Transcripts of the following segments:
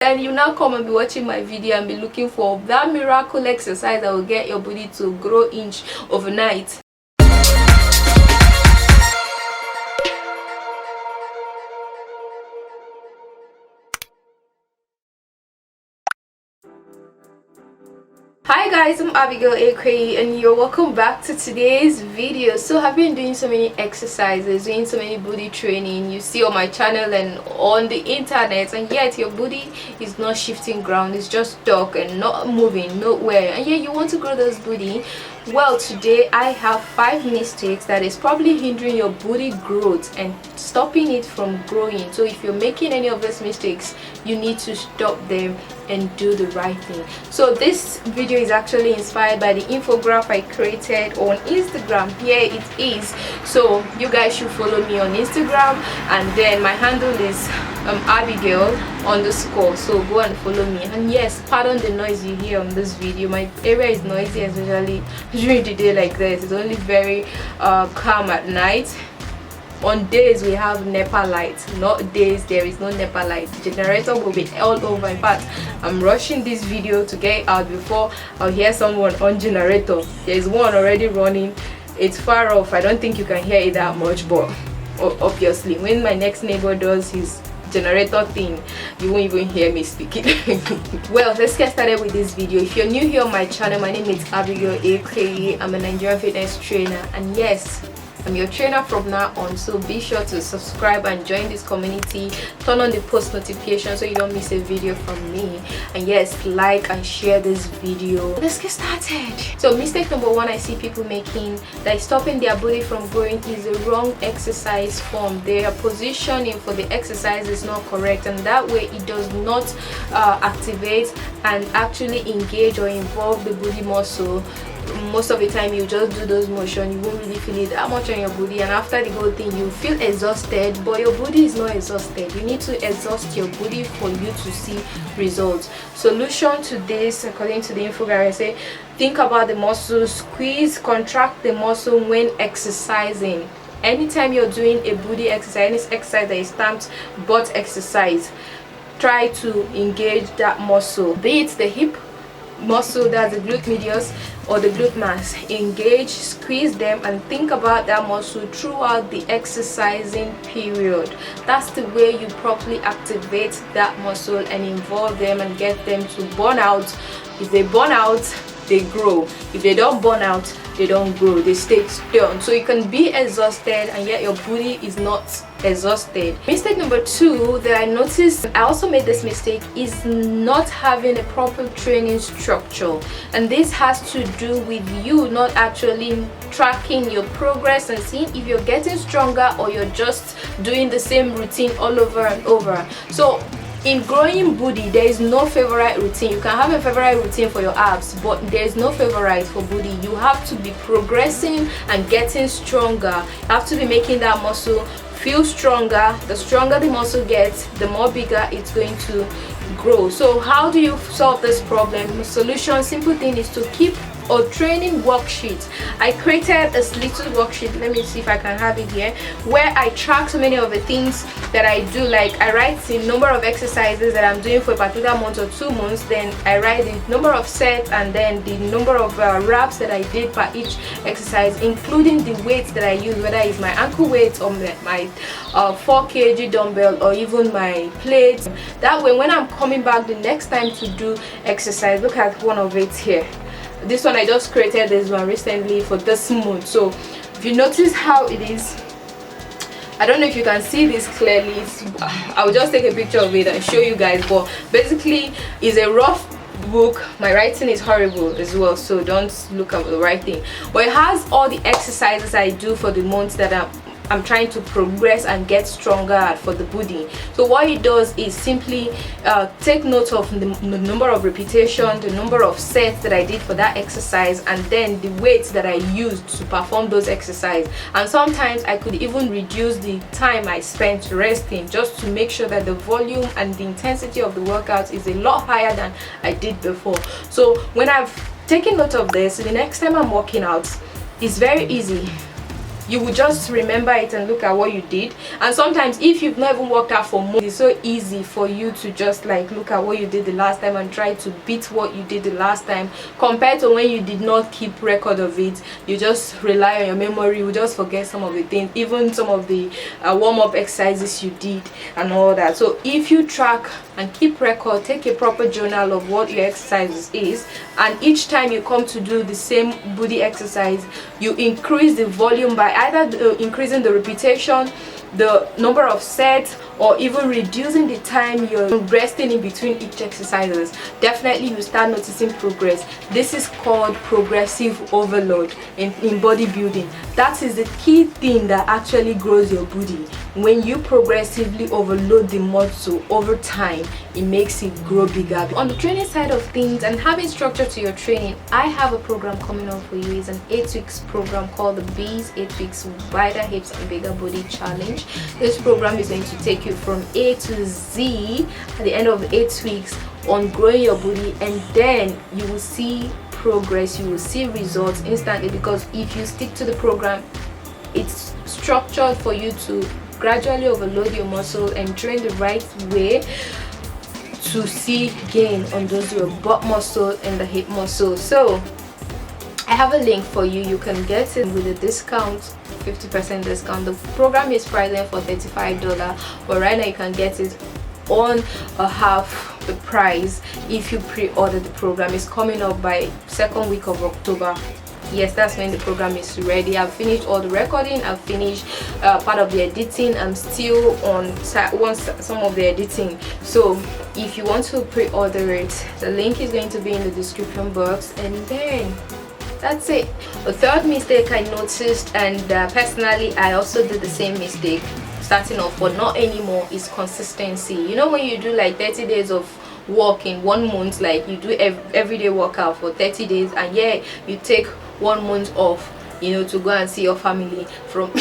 and you now come and be watching my video and be looking for that miracle exercise that will get your body to grow inch overnight. Hi guys, I'm Abigail EkweghI and you're welcome back to today's video. So I've been doing so many exercises, doing so many booty training you see on my channel and on the internet, and yet your booty is not shifting ground. It's just stuck and not moving nowhere, and yet you want to grow this booty. Well, today I have 5 mistakes that is probably hindering your booty growth and stopping it from growing. So if you're making any of these mistakes, you need to stop them and do the right thing. So this video is actually inspired by the infographic I created on Instagram. Here it is. So you guys should follow me on Instagram, and then my handle is Abigail_. So go and follow me. And yes, pardon the noise you hear on this video. My area is noisy, especially during the day like this. It's only very calm at night. On days we have NEPA lights, not days there is no NEPA lights. The generator will be all over. In fact, I'm rushing this video to get out before I'll hear someone on generator. There is one already running. It's far off. I don't think you can hear it that much, but obviously when my next neighbor does his generator thing, you won't even hear me speaking. Well, let's get started with this video. If you're new here on my channel, my name is Abigail EkweghI. I'm a Nigerian fitness trainer, and yes, I'm your trainer from now on. So be sure to subscribe and join this community. Turn on the post notification so you don't miss a video from me, and yes, like and share this video. Let's get started. So mistake number 1 I see people making that is stopping their body from growing is the wrong exercise form. Their positioning for the exercise is not correct, and that way it does not activate and actually engage or involve the booty muscle. Most of the time you just do those motions, you won't really feel it that much on your body, and after the whole thing you feel exhausted, but your body is not exhausted. You need to exhaust your body for you to see results. Solution to this, according to the infographic, I say think about the muscle, squeeze, contract the muscle when exercising. Anytime you're doing a booty exercise, any exercise that is stamped butt exercise, try to engage that muscle, be it the hip muscle, that's the glute medius, or the glute max. Engage, squeeze them, and think about that muscle throughout the exercising period. That's the way you properly activate that muscle and involve them and get them to burn out. If they burn out, they grow. If they don't burn out, they don't grow, they stay still. So you can be exhausted and yet your booty is not exhausted. Mistake number 2 that I noticed, I also made this mistake, is not having a proper training structure, and this has to do with you not actually tracking your progress and seeing if you're getting stronger or you're just doing the same routine all over and over. So in growing booty, there is no favorite routine. You can have a favorite routine for your abs, but there is no favorite for booty. You have to be progressing and getting stronger. You have to be making that muscle feel stronger. The stronger the muscle gets, the more bigger it's going to grow. So how do you solve this problem? The solution, simple thing, is to keep a training worksheet. I created this little worksheet, let me see if I can have it here, where I track so many of the things that I do. Like I write the number of exercises that I'm doing for a particular month or 2 months, then I write the number of sets and then the number of reps that I did per each exercise, including the weights that I use, whether it's my ankle weight or my 4 kg dumbbell or even my plates. That way when I'm coming back the next time to do exercise, look at one of it here. This one, I just created this one recently for this month. So if you notice how it is, I don't know if you can see this clearly. I'll just take a picture of it and show you guys, but basically it's a rough book. My writing is horrible as well, so don't look at the writing, but it has all the exercises I do for the month that I'm trying to progress and get stronger at for the booty. So what it does is simply take note of the number of repetitions, the number of sets that I did for that exercise, and then the weights that I used to perform those exercises. And sometimes I could even reduce the time I spent resting, just to make sure that the volume and the intensity of the workout is a lot higher than I did before. So when I've taken note of this, the next time I'm working out, it's very easy. you will just remember it and look at what you did. And sometimes if you've not even worked out for months, it's so easy for you to just like look at what you did the last time and try to beat what you did the last time, compared to when you did not keep record of it. You just rely on your memory, you just forget some of the things, even some of the warm-up exercises you did and all that. So if you track and keep record, take a proper journal of what your exercises is, and each time you come to do the same body exercise, you increase the volume by either increasing the repetition, the number of sets, or even reducing the time you're resting in between each exercises. Definitely you start noticing progress. This is called progressive overload in bodybuilding. That is the key thing that actually grows your body. When you progressively overload the muscle over time, it makes it grow bigger. On the training side of things and having structure to your training, I have a program coming up for you. It's an 8 weeks program called the BEEZYT 8 weeks wider hips and bigger body challenge. This program is going to take you from A to Z at the end of 8 weeks on growing your body, and then you will see progress, you will see results instantly, because if you stick to the program, it's structured for you to gradually overload your muscle and train the right way to see gain on those your butt muscle and the hip muscle. So I have a link for you. You can get it with a discount, 50% discount. The program is pricing for $35, but right now you can get it on a half the price if you pre-order the program. It's coming up by second week of October. Yes, that's when the program is ready. I've finished all the recording, I've finished part of the editing. I'm still on some of the editing. So if you want to pre-order it, the link is going to be in the description box, and then that's it. The third mistake I noticed, and personally I also did the same mistake starting off, but not anymore, is consistency. You know, when you do like 30 days of work in 1 month, like you do everyday workout for 30 days, and yeah, you take 1 month off, you know, to go and see your family from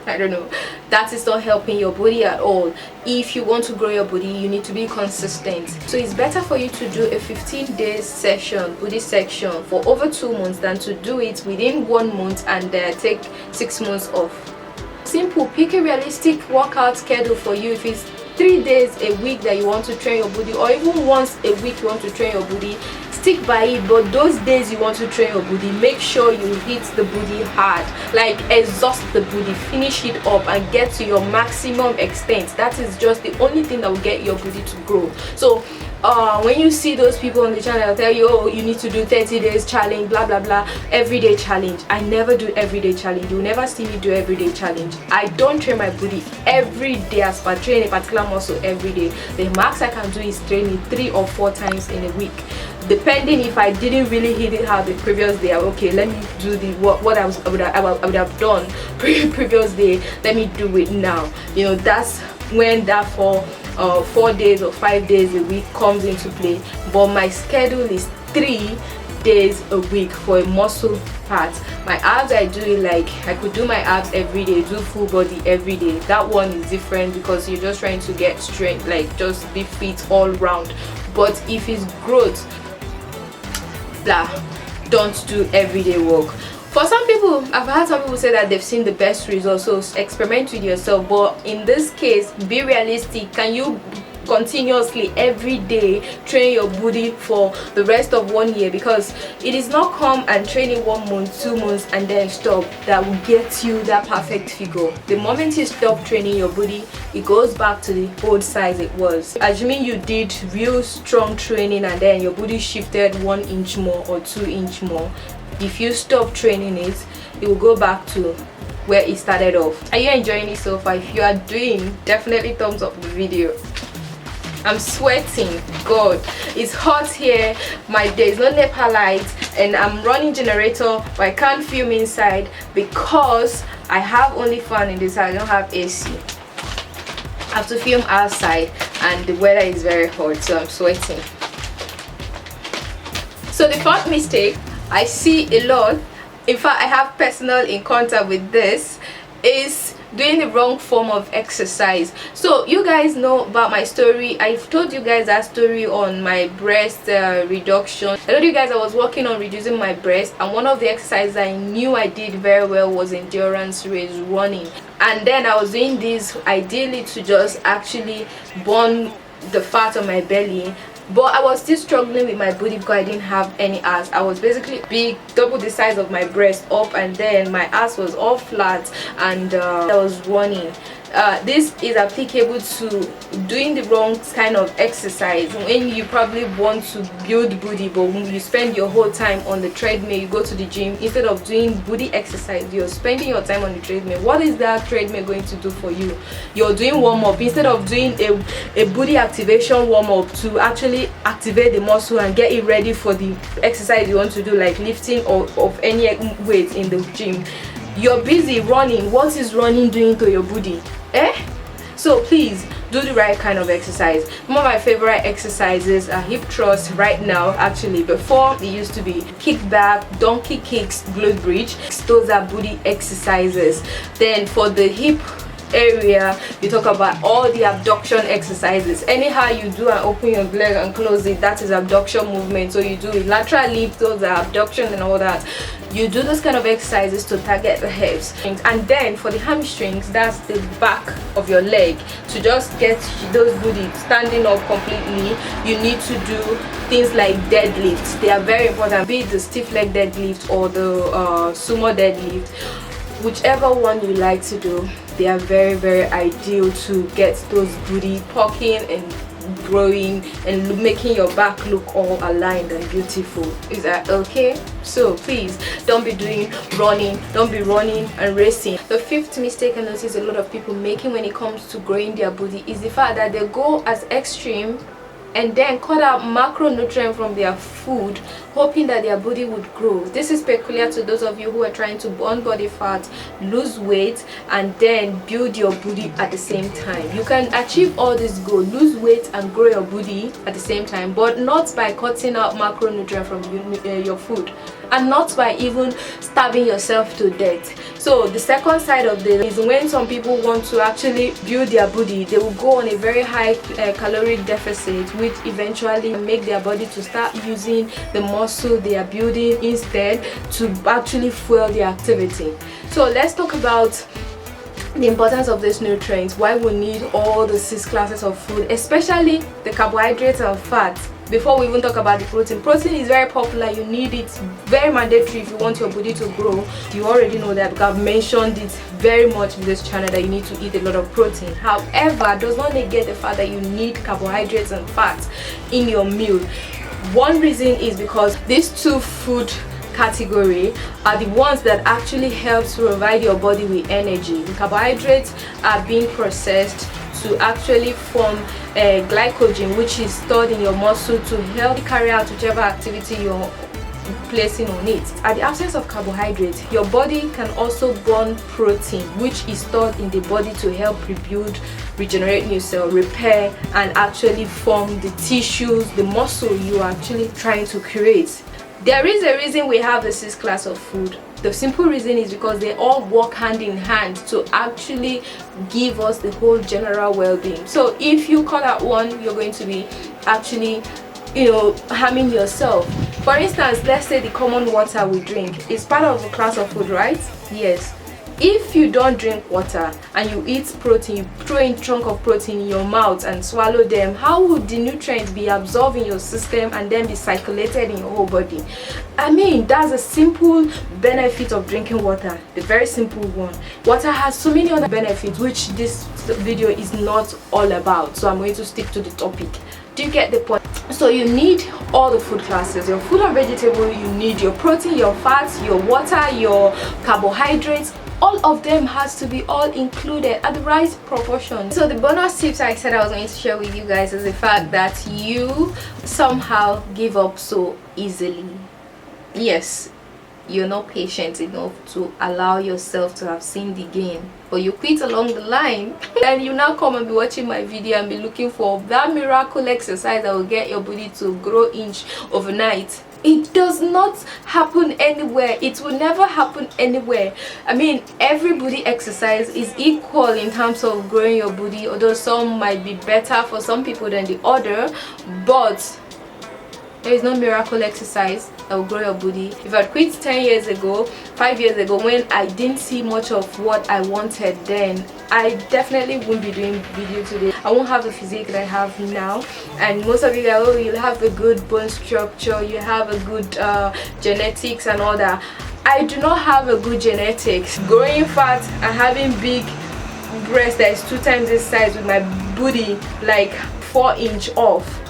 I don't know, that is not helping your body at all. If you want to grow your body, you need to be consistent. So it's better for you to do a 15 days session, body section, for over 2 months than to do it within 1 month and take 6 months off. Simple. Pick a realistic workout schedule for you. If it's 3 days a week that you want to train your body, or even once a week you want to train your body, stick by it. But those days you want to train your body, make sure you hit the body hard, like exhaust the body, finish it up and get to your maximum extent. That is just the only thing that will get your body to grow. So when you see those people on the channel tell you, oh, you need to do 30 days challenge, blah blah blah, everyday challenge, I never do everyday challenge. You will never see me do everyday challenge. I don't train my body every day as per train a particular muscle every day. The max I can do is train it 3 or 4 times in a week, depending if I didn't really hit it hard the previous day. Okay, let me do the what I would have done previous day, let me do it now. You know, that's when that 4 days or 5 days a week comes into play. But my schedule is 3 days a week for a muscle part. My abs, I do it like I could do my abs every day, do full body every day. That one is different because you're just trying to get strength, like just be fit all round. But if it's growth, blah, don't do everyday work. For some people, I've had some people say that they've seen the best results, so experiment with yourself. But in this case, be realistic. Can you continuously every day train your body for the rest of 1 year? Because it is not come and train in 1 month, 2 months and then stop that will get you that perfect figure. The moment you stop training your body, it goes back to the old size it was. Assuming you did real strong training and then your body shifted 1 inch more or 2 inch more, if you stop training it, it will go back to where it started off. Are you enjoying it so far? If you are doing, definitely thumbs up the video. I'm sweating, god, it's hot here. There's no NEPA light and I'm running generator, but I can't film inside because I have only fan in this house. I don't have AC. I have to film outside and the weather is very hot, so I'm sweating. So the fourth mistake I see a lot, in fact I have personal encounter with this, is doing the wrong form of exercise. So you guys know about my story. I've told you guys that story on my breast reduction. I told you guys I was working on reducing my breast, and one of the exercises I knew I did very well was endurance race running. And then I was doing this ideally to just actually burn the fat on my belly, but I was still struggling with my booty because I didn't have any ass. I was basically big, double the size of my breast up, and then my ass was all flat, and I was running. This is applicable to doing the wrong kind of exercise when you probably want to build booty, but when you spend your whole time on the treadmill, you go to the gym, instead of doing booty exercise, you're spending your time on the treadmill. What is that treadmill going to do for you? You're doing warm-up instead of doing a booty activation warm-up to actually activate the muscle and get it ready for the exercise you want to do, like lifting or of any weight in the gym. You're busy running. What is running doing to your booty? So please do the right kind of exercise. One of my favorite exercises are hip thrusts right now. Actually, before it used to be kick back, donkey kicks, glute bridge. Those are booty exercises. Then for the hip area, you talk about all the abduction exercises. Anyhow you do and open your leg and close it, that is abduction movement. So you do a lateral lift, those are abduction and all that. You do those kind of exercises to target the hips. And then for the hamstrings, that's the back of your leg, to just get those booty standing up completely. You need to do things like deadlifts. They are very important, be it the stiff leg deadlift or the sumo deadlift. Whichever one you like to do, they are very, very ideal to get those booty poking and growing and making your back look all aligned and beautiful. Is that okay? So please don't be doing running, don't be running and racing. The fifth mistake I notice a lot of people making when it comes to growing their booty is the fact that they go as extreme and then cut out macronutrients from their food, hoping that their booty would grow. This is peculiar to those of you who are trying to burn body fat, lose weight, and then build your booty at the same time. You can achieve all this goal, lose weight and grow your booty at the same time, but not by cutting out macronutrients from your food, and not by even starving yourself to death. So the second side of this is when some people want to actually build their booty, they will go on a very high caloric deficit, which eventually make their body to start using the muscle they are building instead to actually fuel the activity. So let's talk about the importance of these nutrients, why we need all the 6 classes of food, especially the carbohydrates and fats. Before we even talk about the protein, protein is very popular. You need it, very mandatory if you want your body to grow. You already know that because I've mentioned it very much in this channel that you need to eat a lot of protein. However, does not negate the fact that you need carbohydrates and fats in your meal. One reason is because these 2 food category are the ones that actually help to provide your body with energy. The carbohydrates are being processed to actually form glycogen, which is stored in your muscle to help carry out whichever activity you're placing on it. At the absence of carbohydrates, your body can also burn protein, which is stored in the body to help rebuild, regenerate new cell, repair, and actually form the tissues, the muscle you are actually trying to create. There is a reason we have the 6 class of food. The simple reason is because they all work hand in hand to actually give us the whole general well-being. So if you cut out one, you're going to be actually, harming yourself. For instance, let's say the common water we drink is part of a class of food, right? Yes. If you don't drink water and you eat protein, you throw in a chunk of protein in your mouth and swallow them, how would the nutrients be absorbed in your system and then be circulated in your whole body? I mean, that's a simple benefit of drinking water, the very simple one. Water has so many other benefits which this video is not all about, so I'm going to stick to the topic. Do you get the point? So you need all the food classes, your fruit and vegetable, you need your protein, your fats, your water, your carbohydrates. All of them has to be all included at the right proportion. So the bonus tips I said I was going to share with you guys is the fact that you somehow give up so easily. Yes, you're not patient enough to allow yourself to have seen the gain, but you quit along the line and you now come and be watching my video and be looking for that miracle exercise that will get your body to grow inch overnight. It does not happen anywhere. It will never happen anywhere. I mean, every booty exercise is equal in terms of growing your booty, although some might be better for some people than the other, but there is no miracle exercise that will grow your booty. If I quit 10 years ago, 5 years ago, when I didn't see much of what I wanted then, I definitely wouldn't be doing video today. I won't have the physique that I have now. And most of you guys, oh, you'll have a good bone structure, you have a good genetics and all that. I do not have a good genetics. Growing fat and having big breast that is 2 times this size with my booty like 4" off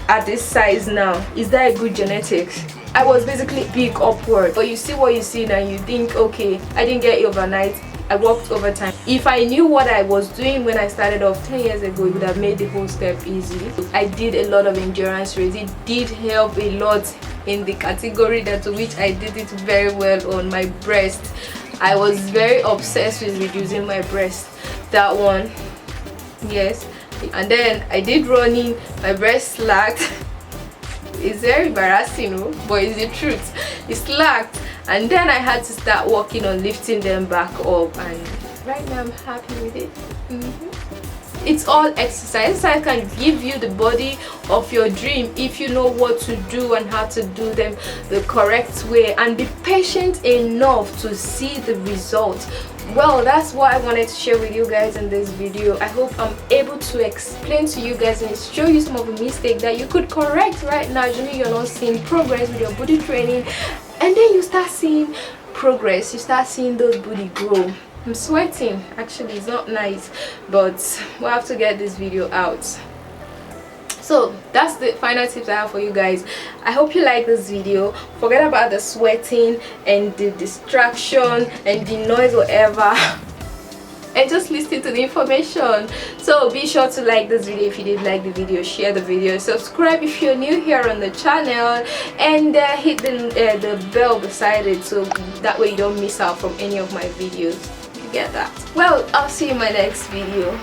at this size now, is that a good genetics? I was basically big upward, but you see what you see now, you think, okay, I didn't get it overnight, I worked overtime. If I knew what I was doing when I started off 10 years ago, it would have made the whole step easy. I did a lot of endurance race. It did help a lot in the category that to which I did it very well on my breast. I was very obsessed with reducing my breast, that one, yes. And then I did running, my breast slacked. It's very embarrassing, no? But it's the truth. It slacked, and then I had to start working on lifting them back up, and right now I'm happy with it. It's all exercise. I can give you the body of your dream if you know what to do and how to do them the correct way, and be patient enough to see the results. Well, that's what I wanted to share with you guys in this video. I hope I'm able to explain to you guys and show you some of the mistakes that you could correct right now. Usually you're not seeing progress with your booty training, and then you start seeing progress, you start seeing those booty grow. I'm sweating, actually it's not nice, but we'll have to get this video out. So that's the final tips I have for you guys. I hope you like this video. Forget about the sweating and the distraction and the noise, whatever, and just listen to the information. So be sure to like this video if you did like the video, share the video, subscribe if you're new here on the channel, and hit the bell beside it, so that way you don't miss out from any of my videos. You get that? Well, I'll see you in my next video.